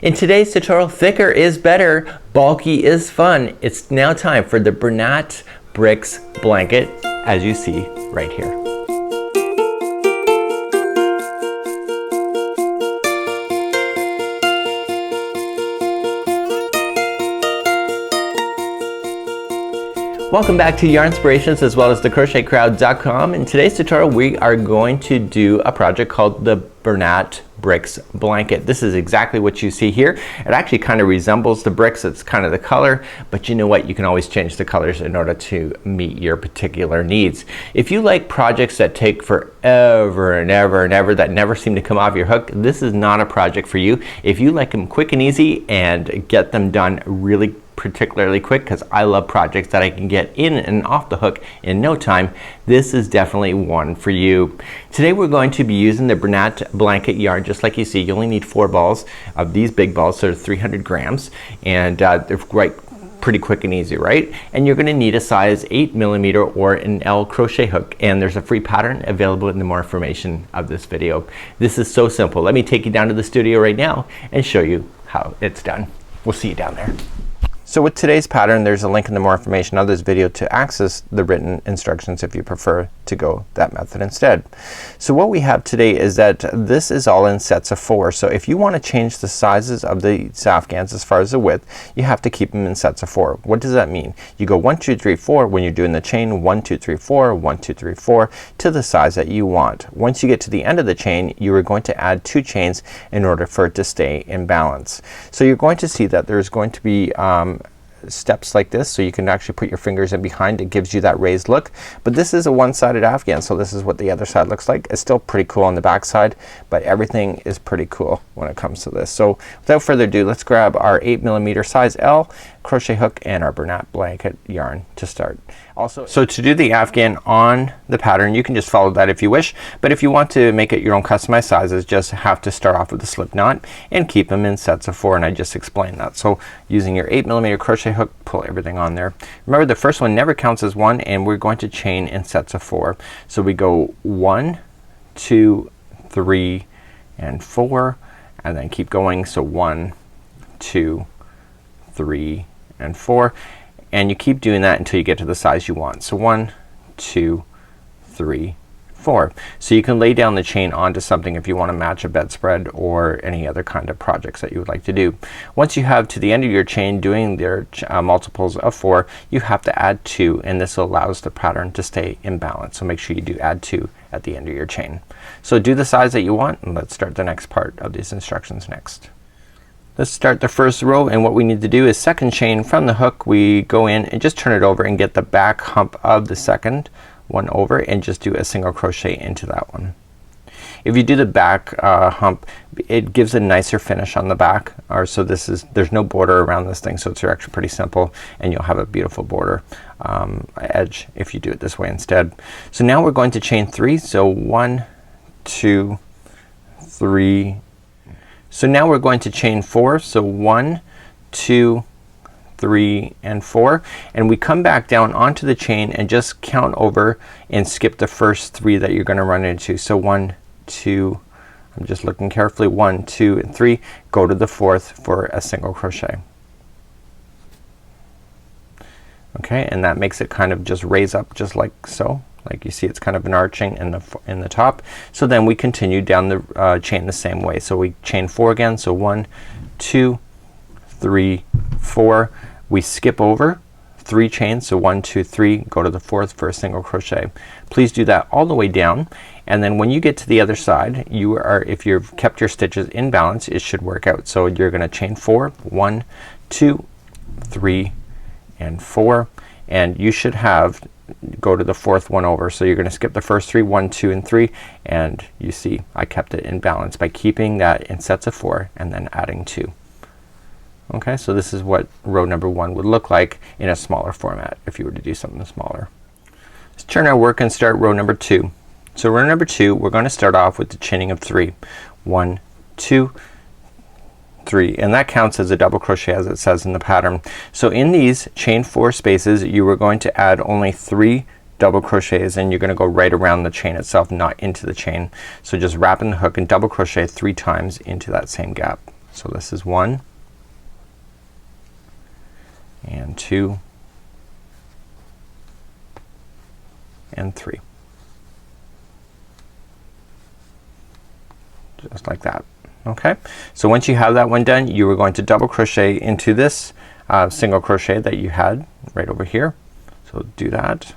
In today's tutorial, thicker is better, bulky is fun. It's now time for the Bernat Blanket, as you see right here. Welcome back to Yarnspirations as well as thecrochetcrowd.com. In today's tutorial we are going to do a project called the Bernat Blanket. This is exactly what you see here. It actually kind of resembles the bricks. It's kind of the color, but you know what? You can always change the colors in order to meet your particular needs. If you like projects that take forever and ever and ever, that never seem to come off your hook, this is not a project for you. If you like them quick and easy and get them done really particularly quick, because I love projects that I can get in and off the hook in no time, this is definitely one for you. Today we're going to be using the Bernat Blanket Yarn. Just like you see, you only need 4 balls of these big balls, so 300 grams, and they're pretty quick and easy, right? And you're going to need a size 8mm or an L crochet hook, and there's a free pattern available in the more information of this video. This is so simple. Let me take you down to the studio right now and show you how it's done. We'll see you down there. So with today's pattern, there's a link in the more information of this video to access the written instructions if you prefer to go that method instead. So what we have today is that this is all in sets of 4. So if you want to change the sizes of the afghans as far as the width, you have to keep them in sets of 4. What does that mean? You go 1, 2, 3, 4 when you're doing the chain, 1, 2, 3, 4, 1, 2, 3, 4 to the size that you want. Once you get to the end of the chain, you are going to add 2 chains in order for it to stay in balance. So you're going to see that there's going to be steps like this, so you can actually put your fingers in behind. It gives you that raised look, but this is a one-sided afghan, so this is what the other side looks like. It's still pretty cool on the back side, but everything is pretty cool when it comes to this. So without further ado, let's grab our 8mm size L crochet hook and our Bernat Blanket yarn to start. Also, so to do the afghan on the pattern, you can just follow that if you wish, but if you want to make it your own customized sizes, just have to start off with a slip knot and keep them in sets of 4, and I just explained that. So using your 8mm crochet hook, pull everything on there. Remember, the first one never counts as 1, and we're going to chain in sets of 4. So we go 1, 2, 3, and 4, and then keep going. So 1, 2, 3, and 4, and you keep doing that until you get to the size you want. So 1, 2, 3, 4. So you can lay down the chain onto something if you want to match a bedspread or any other kind of projects that you would like to do. Once you have to the end of your chain doing their multiples of 4, you have to add 2, and this allows the pattern to stay in balance. So make sure you do add 2 at the end of your chain. So do the size that you want, and let's start the next part of these instructions next. Let's start the first row, and what we need to do is second chain from the hook. We go in and just turn it over and get the back hump of the second one over, and just do a single crochet into that one. If you do the back hump, it gives a nicer finish on the back. So there's no border around this thing, so it's actually pretty simple, and you'll have a beautiful border edge if you do it this way instead. So now we're going to chain 3. So 1, 2, 3. So now we're going to chain 4. So 1, 2, 3, and 4, and we come back down onto the chain and just count over and skip the first 3 that you're going to run into. So 1, 2, I'm just looking carefully, 1, 2, and 3, go to the 4th for a single crochet. Okay, and that makes it kind of just raise up just like so. Like you see, it's kind of an arching in the top. So then we continue down the chain the same way. So we chain 4 again. So 1, 2, 3, 4. We skip over 3 chains. So 1, 2, 3. Go to the 4th for a single crochet. Please do that all the way down. And then when you get to the other side, if you've kept your stitches in balance, it should work out. So you're going to chain 4. 1, 2, 3, and 4. And you should go to the 4th one over. So you're going to skip the first 3, 1, 2, and 3, and you see I kept it in balance by keeping that in sets of 4 and then adding 2. Okay, so this is what row number 1 would look like in a smaller format if you were to do something smaller. Let's turn our work and start row number 2. So row number 2, we're going to start off with the chaining of 3. 1, 2, 3, and that counts as a double crochet as it says in the pattern. So in these chain 4 spaces, you are going to add only 3 double crochets, and you're going to go right around the chain itself, not into the chain. So just wrap in the hook and double crochet 3 times into that same gap. So this is 1 and 2 and 3. Just like that. Okay, so once you have that one done, you are going to double crochet into this single crochet that you had right over here. So do that.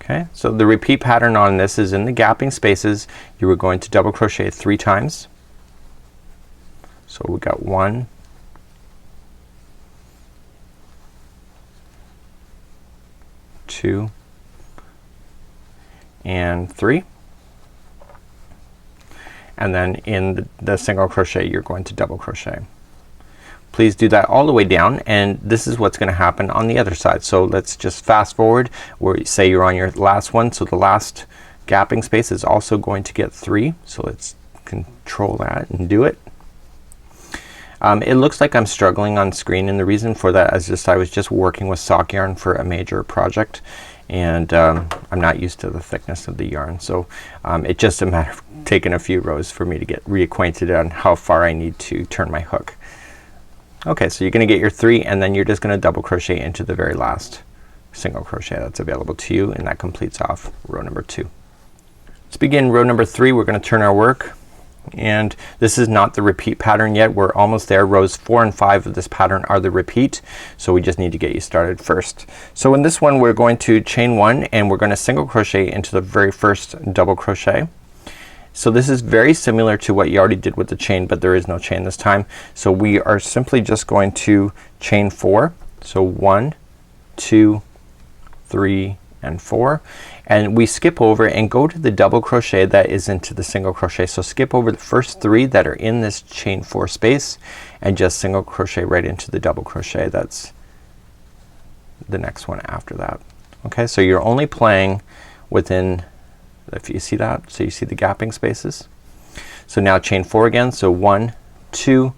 Okay, so the repeat pattern on this is in the gapping spaces. You are going to double crochet 3 times. So we got 1, 2 and 3, and then in the single crochet you're going to double crochet. Please do that all the way down, and this is what's gonna happen on the other side. So let's just fast forward where say you're on your last one. So the last gapping space is also going to get 3. So let's control that and do it. It looks like I'm struggling on screen, and the reason for that is just I was just working with sock yarn for a major project, and I'm not used to the thickness of the yarn, so it's just a matter of taking a few rows for me to get reacquainted on how far I need to turn my hook. Okay, so you're gonna get your 3, and then you're just gonna double crochet into the very last single crochet that's available to you, and that completes off row number 2. Let's begin row number 3. We're gonna turn our work, and this is not the repeat pattern yet. We're almost there. Rows 4 and 5 of this pattern are the repeat, so we just need to get you started first. So in this one we're going to chain 1, and we're gonna single crochet into the very first double crochet. So this is very similar to what you already did with the chain, but there is no chain this time. So we are simply just going to chain 4. So 1, 2, 3 and 4, and we skip over and go to the double crochet that is into the single crochet. So skip over the first 3 that are in this chain 4 space and just single crochet right into the double crochet that's the next one after that. Okay, so you're only playing within, if you see that, so you see the gapping spaces. So now chain 4 again. So 1, 2,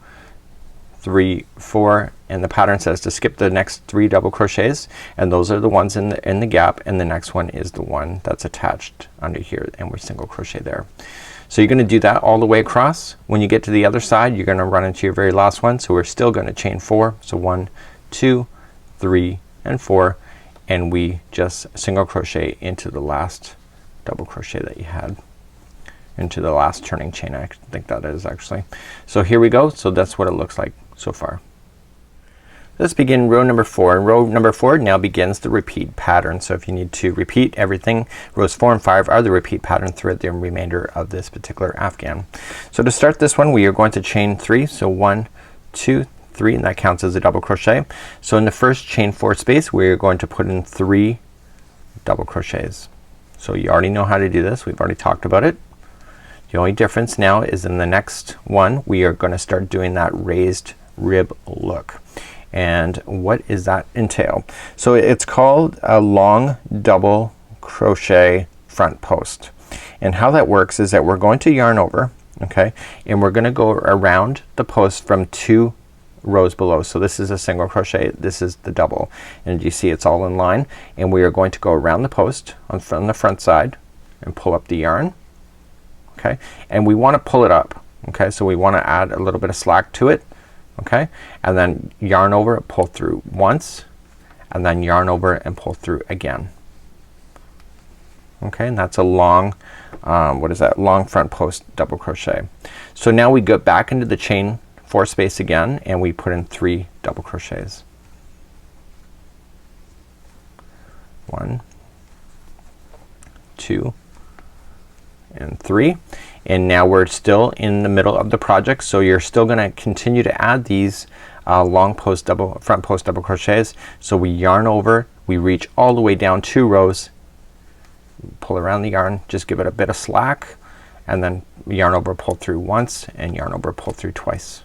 3, 4, and the pattern says to skip the next 3 double crochets, and those are the ones in the gap, and the next one is the one that's attached under here, and we single crochet there. So you're gonna do that all the way across. When you get to the other side you're gonna run into your very last one, so we're still gonna chain 4. So 1, 2, 3 and 4, and we just single crochet into the last double crochet that you had, into the last turning chain. I think that is actually. So here we go. So that's what it looks like so far. Let's begin row number 4, and row number 4 now begins the repeat pattern. So if you need to repeat everything, rows 4 and 5 are the repeat pattern throughout the remainder of this particular afghan. So to start this one we are going to chain 3. So 1, 2, 3, and that counts as a double crochet. So in the first chain 4 space we are going to put in 3 double crochets. So you already know how to do this. We've already talked about it. The only difference now is in the next one we are going to start doing that raised rib look. And what does that entail? So it's called a long double crochet front post, and how that works is that we're going to yarn over, okay, and we're gonna go around the post from 2 rows below. So this is a single crochet, this is the double, and you see it's all in line, and we are going to go around the post on the front side and pull up the yarn, okay, and we want to pull it up, okay, so we want to add a little bit of slack to it, okay, and then yarn over, pull through once, and then yarn over and pull through again. Okay, and that's a long what is that, long front post double crochet. So now we go back into the chain 4 space again, and we put in 3 double crochets. 1, 2 and 3, and now we're still in the middle of the project, so you're still gonna continue to add these long post double front post double crochets. So we yarn over, we reach all the way down 2 rows, pull around the yarn, just give it a bit of slack, and then yarn over, pull through once, and yarn over, pull through twice.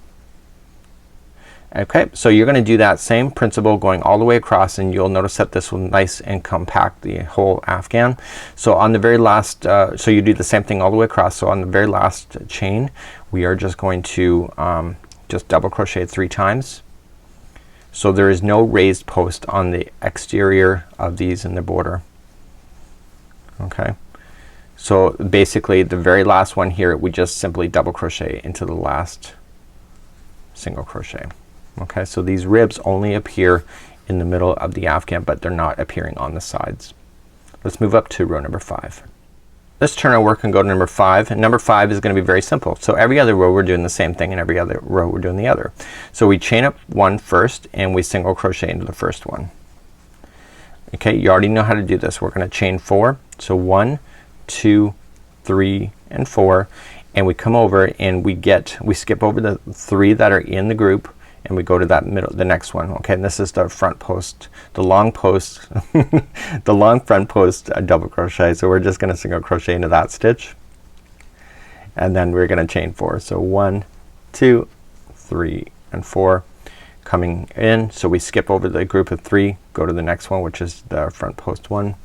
Okay, so you're gonna do that same principle going all the way across, and you'll notice that this will nice and compact the whole afghan. So on the very last so you do the same thing all the way across. So on the very last chain we are just going to just double crochet 3 times. So there is no raised post on the exterior of these in the border. Okay, So basically the very last one here, we just simply double crochet into the last single crochet. Okay, so these ribs only appear in the middle of the afghan, but they're not appearing on the sides. Let's move up to row number 5. Let's turn our work and go to number 5, and number 5 is going to be very simple. So every other row we're doing the same thing, and every other row we're doing the other. So we chain up one first and we single crochet into the first one. Okay, you already know how to do this. We're gonna chain 4. So 1, 2, 3 and 4, and we come over and we skip over the 3 that are in the group and we go to that middle, the next one. Okay, and this is the front post, the long post the long front post double crochet. So we're just gonna single crochet into that stitch, and then we're gonna chain 4. So 1, 2, 3 and 4 coming in. So we skip over the group of 3, go to the next one, which is the front post one.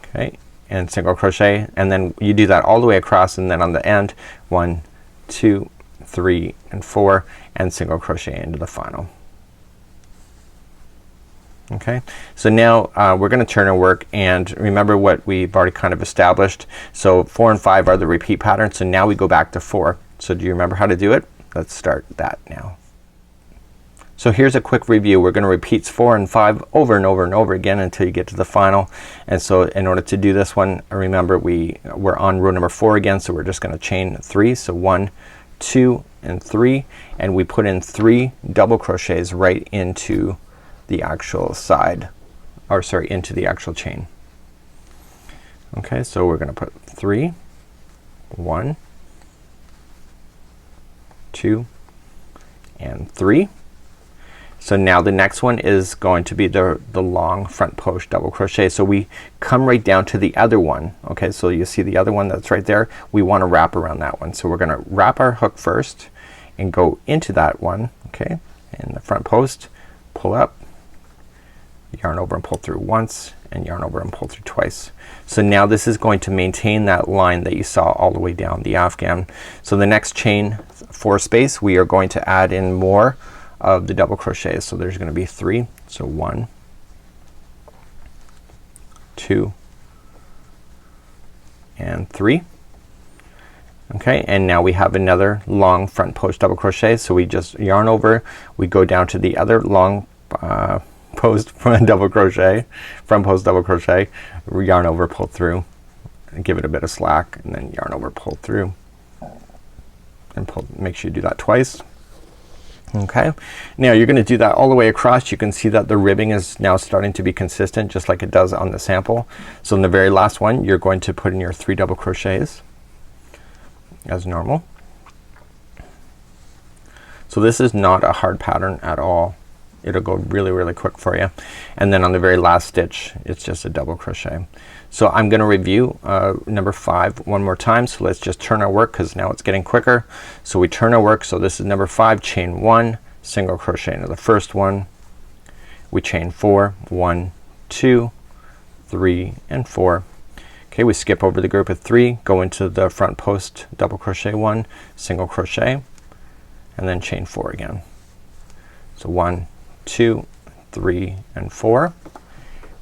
Okay, and single crochet, and then you do that all the way across, and then on the end 1, 2, 3 and 4 and single crochet into the final. Okay, so now we're gonna turn our work and remember what we've already kind of established. So 4 and 5 are the repeat pattern. So now we go back to 4. So do you remember how to do it? Let's start that now. So here's a quick review. We're gonna repeat 4 and 5 over and over and over again until you get to the final. And so in order to do this one, remember we're on row number 4 again, so we're just gonna chain 3. So 1, 2 and 3, and we put in 3 double crochets right into the actual side, or sorry, into the actual chain. Okay, so we're gonna put 3, 1, 2 and 3. So now the next one is going to be the long front post double crochet. So we come right down to the other one. Okay, so you see the other one that's right there. We want to wrap around that one. So we're gonna wrap our hook first and go into that one. Okay, in the front post, pull up, yarn over and pull through once, and yarn over and pull through twice. So now this is going to maintain that line that you saw all the way down the afghan. So the next chain 4 space, we are going to add in more of the double crochets. So there's gonna be 3. So 1, 2 and 3. Okay, and now we have another long front post double crochet. So we just yarn over, we go down to the other long post double crochet, front post double crochet, yarn over, pull through, and give it a bit of slack, and then yarn over, pull through, and pull. Make sure you do that twice. Okay, now you're gonna do that all the way across. You can see that the ribbing is now starting to be consistent, just like it does on the sample. So in the very last one, you're going to put in your 3 double crochets as normal. So this is not a hard pattern at all. It'll go really, really quick for you. And then on the very last stitch, it's just a double crochet. So I'm gonna review number 5 one more time. So let's just turn our work, because now it's getting quicker. So we turn our work. So this is number 5, chain 1, single crochet into the first one. We chain 4, 1, 2, 3 and 4. Okay, we skip over the group of 3, go into the front post double crochet 1, single crochet, and then chain 4 again. So 1, 2, 3 and 4.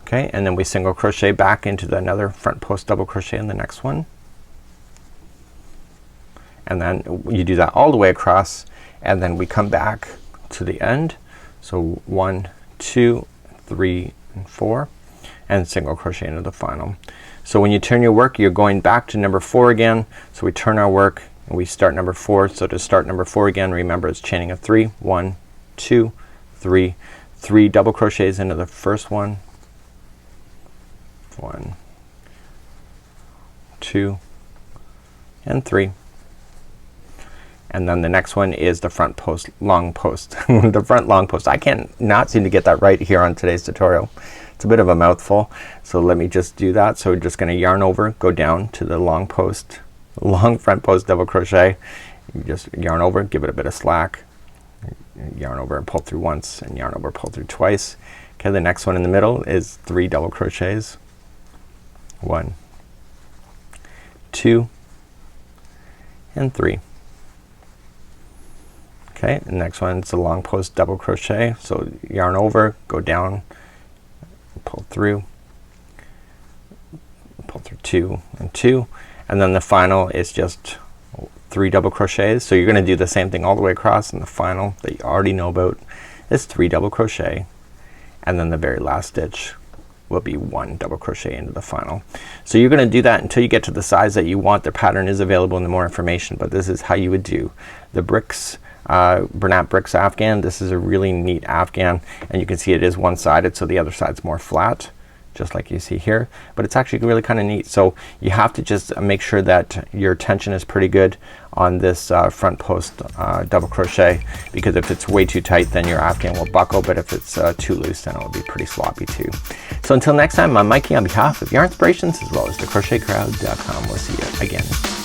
Okay, and then we single crochet back into another front post double crochet in the next one, and then you do that all the way across, and then we come back to the end. So 1, 2, 3 and 4, and single crochet into the final. So when you turn your work, you're going back to number 4 again. So we turn our work and we start number 4. So to start number 4 again, remember it's chaining of 3, 1, 2, 3, 3 double crochets into the first one, 1, 2 and 3, and then the next one is the front post long post the front long post. I can't not seem to get that right here on today's tutorial. It's a bit of a mouthful, so let me just do that. So we're just gonna yarn over, go down to the long post, long front post double crochet. You just yarn over, give it a bit of slack, yarn over and pull through once, and yarn over, pull through twice. Okay, the next one in the middle is 3 double crochets, 1, 2 and 3. Okay, the next one is the long post double crochet. So yarn over, go down, pull through 2 and 2, and then the final is just 3 double crochets. So you're gonna do the same thing all the way across, and the final that you already know about is 3 double crochet, and then the very last stitch will be 1 double crochet into the final. So you're gonna do that until you get to the size that you want. The pattern is available in the more information, but this is how you would do the bricks, Bernat Bricks Afghan. This is a really neat Afghan, and you can see it is one-sided, so the other side's more flat, just like you see here, but it's actually really kind of neat. So you have to just make sure that your tension is pretty good on this front post double crochet, because if it's way too tight then your Afghan will buckle, but if it's too loose then it'll be pretty sloppy too. So until next time, I'm Mikey on behalf of Yarnspirations as well as thecrochetcrowd.com. We'll see you again